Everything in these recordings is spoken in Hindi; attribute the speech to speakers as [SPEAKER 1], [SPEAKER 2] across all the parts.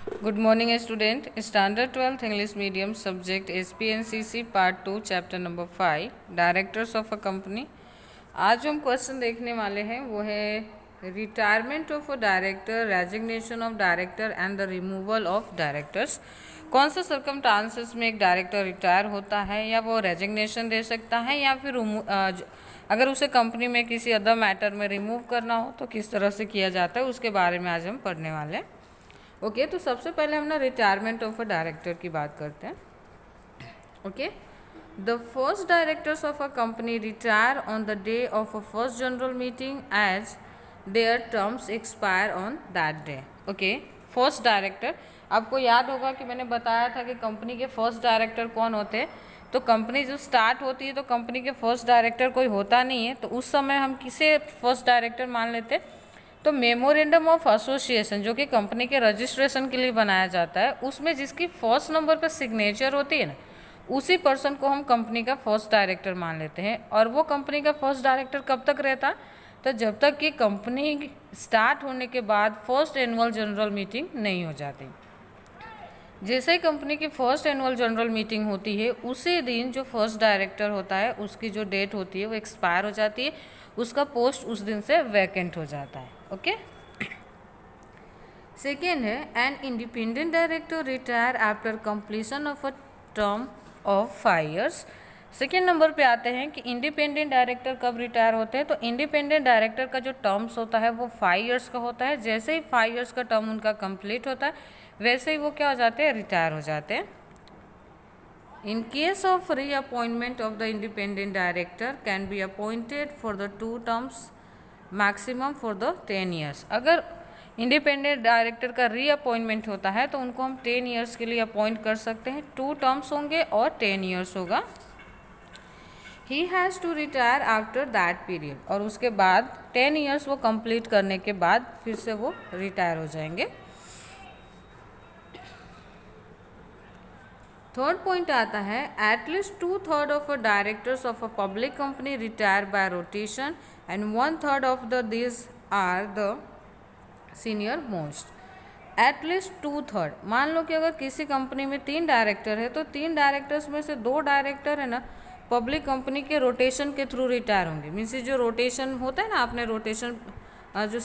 [SPEAKER 1] Good morning student. Standard 12th English Medium subject SPNCC Part 2 Chapter number 5 Directors of a Company। आज जो हम क्वेश्चन देखने वाले हैं वो है retirement of a director, resignation of director and the removal of directors. कौन से सर्कमस्टांसेस में एक डायरेक्टर रिटायर होता है या वो रेजिग्नेशन दे सकता है या फिर अगर उसे कंपनी में किसी अदर मैटर में रिमूव करना हो तो किस तरह से किया जाता है, उसके बारे में आज हम पढ़ने वाले हैं। ओके तो सबसे पहले हम ना रिटायरमेंट ऑफ अ डायरेक्टर की बात करते हैं। Okay, the first directors of a company retire on the day of a first general meeting as their terms expire on that day. Okay, first director, आपको याद होगा कि मैंने बताया था कि कंपनी के फर्स्ट डायरेक्टर कौन होते हैं। तो कंपनी जो स्टार्ट होती है तो कंपनी के फर्स्ट डायरेक्टर कोई होता नहीं है, तो उस समय हम किसे फर्स्ट डायरेक्टर मान लेते हैं? तो मेमोरेंडम ऑफ एसोसिएशन जो कि कंपनी के रजिस्ट्रेशन के लिए बनाया जाता है, उसमें जिसकी फर्स्ट नंबर पर सिग्नेचर होती है ना, उसी पर्सन को हम कंपनी का फर्स्ट डायरेक्टर मान लेते हैं। और वो कंपनी का फर्स्ट डायरेक्टर कब तक रहता? तो जब तक कि कंपनी स्टार्ट होने के बाद फर्स्ट एनुअल जनरल मीटिंग नहीं हो जाती। जैसे ही कंपनी की फर्स्ट एनुअल जनरल मीटिंग होती है, उसी दिन जो फर्स्ट डायरेक्टर होता है उसकी जो डेट होती है वो एक्सपायर हो जाती है, उसका पोस्ट उस दिन से वैकेंट हो जाता है। ओके, सेकेंड है an independent director retire after completion of a term of 5 years। Second number पे आते हैं कि इंडिपेंडेंट डायरेक्टर कब रिटायर होते हैं। तो इंडिपेंडेंट डायरेक्टर का जो टर्म्स होता है वो 5 years का होता है। जैसे ही 5 years का टर्म उनका कंप्लीट होता है वैसे ही वो क्या हो जाते हैं, रिटायर हो जाते हैं। In case of reappointment of the independent director can be appointed for the 2 terms maximum for the 10 years। अगर इंडिपेंडेंट डायरेक्टर का रीअपॉइंटमेंट होता है तो उनको हम 10 years के लिए अपॉइंट कर सकते हैं। 2 terms होंगे और 10 years होगा। He has to retire after that period, और उसके बाद 10 years वो कंप्लीट करने के बाद फिर से वो रिटायर हो जाएंगे। थर्ड पॉइंट आता है at least 2/3 of a directors of a public company retire by rotation and 1/3 of the this are the senior most. At least 2/3, मान लो कि अगर किसी कंपनी में 3 डायरेक्टर है तो 3 डायरेक्टर्स में से 2 डायरेक्टर है ना पब्लिक कंपनी के रोटेशन के थ्रू रिटायर होंगे। मीन्स जो रोटेशन होता है ना, आपने रोटेशन जो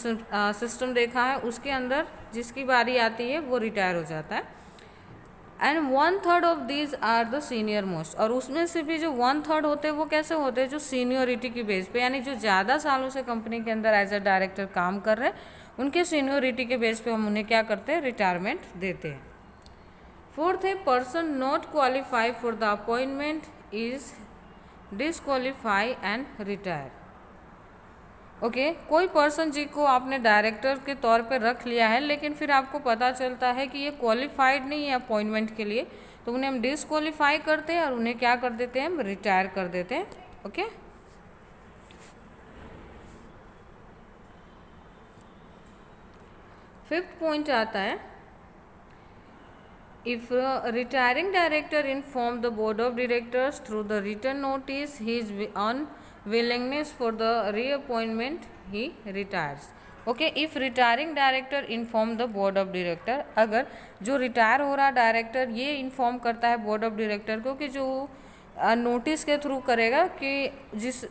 [SPEAKER 1] सिस्टम देखा है उसके अंदर जिसकी बारी आती है वो रिटायर हो जाता है। And 1/3 of these are the senior most, और उसमें से भी जो 1/3 होते हैं वो कैसे होते हैं, जो सीनियोरिटी की बेस पे, यानी जो ज़्यादा सालों से कंपनी के अंदर एज अ डायरेक्टर काम कर रहे हैं उनके सीनियोरिटी के बेस पे हम उन्हें क्या करते हैं, रिटायरमेंट देते हैं। फोर्थ है person not qualify for the appointment is disqualify and retire. Okay, कोई पर्सन जिसको आपने डायरेक्टर के तौर पे रख लिया है लेकिन फिर आपको पता चलता है कि ये क्वालिफाइड नहीं है अपॉइंटमेंट के लिए, तो उन्हें हम डिसक्वालीफाई करते हैं और उन्हें क्या कर देते हैं, हम रिटायर कर देते हैं। ओके, फिफ्थ पॉइंट आता है if retiring director inform the board of directors through the written notice his unwillingness for the reappointment he retires. Okay, if retiring director inform the board of director, अगर जो रिटायर हो रहा डायरेक्टर ये इन्फॉर्म करता है बोर्ड ऑफ डायरेक्टर को, कि जो नोटिस के थ्रू करेगा कि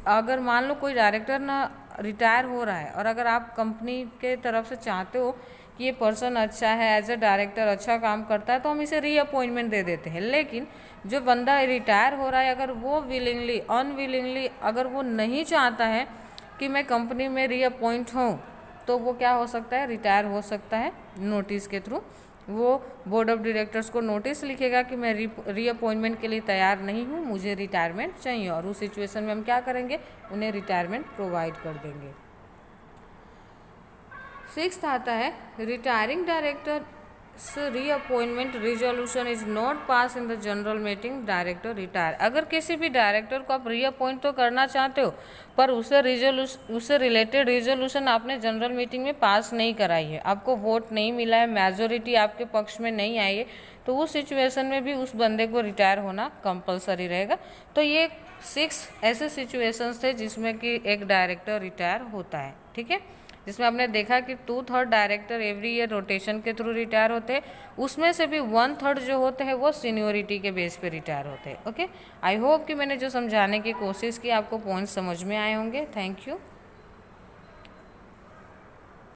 [SPEAKER 1] अगर मान लो कोई डायरेक्टर ना रिटायर हो रहा है और अगर आप कंपनी के तरफ से चाहते हो कि ये पर्सन अच्छा है, एज अ डायरेक्टर अच्छा काम करता है, तो हम इसे रीअपॉइंटमेंट दे देते हैं। लेकिन जो बंदा रिटायर हो रहा है अगर वो विलिंगली अनविलिंगली अगर वो नहीं चाहता है कि मैं कंपनी में रीअपॉइंट हूँ, तो वो क्या हो सकता है, रिटायर हो सकता है नोटिस के थ्रू। वो बोर्ड ऑफ डायरेक्टर्स को नोटिस लिखेगा कि मैं रीअपॉइंटमेंट के लिए तैयार नहीं हूँ, मुझे रिटायरमेंट चाहिए, और उस सिचुएशन में हम क्या करेंगे, उन्हें रिटायरमेंट प्रोवाइड कर देंगे। सिक्स्थ आता है retiring director reappointment resolution is not pass in the general meeting, director retire. अगर किसी भी डायरेक्टर को आप रीअपॉइंट तो करना चाहते हो पर उससे रिलेटेड रिजोल्यूशन आपने जनरल मीटिंग में पास नहीं कराई है, आपको वोट नहीं मिला है, मेजोरिटी आपके पक्ष में नहीं आई है, तो उस सिचुएशन में भी उस बंदे को रिटायर होना कंपलसरी रहेगा। तो ये 6 ऐसे सिचुएशंस थे जिसमें कि एक डायरेक्टर रिटायर होता है। ठीक है, जिसमें आपने देखा कि 2/3 डायरेक्टर एवरी ईयर रोटेशन के थ्रू रिटायर होते हैं, उसमें से भी 1/3 जो होते हैं वो सीनियोरिटी के बेस पे रिटायर होते हैं। ओके, आई होप कि मैंने जो समझाने की कोशिश की आपको पॉइंट समझ में आए होंगे। Thank you.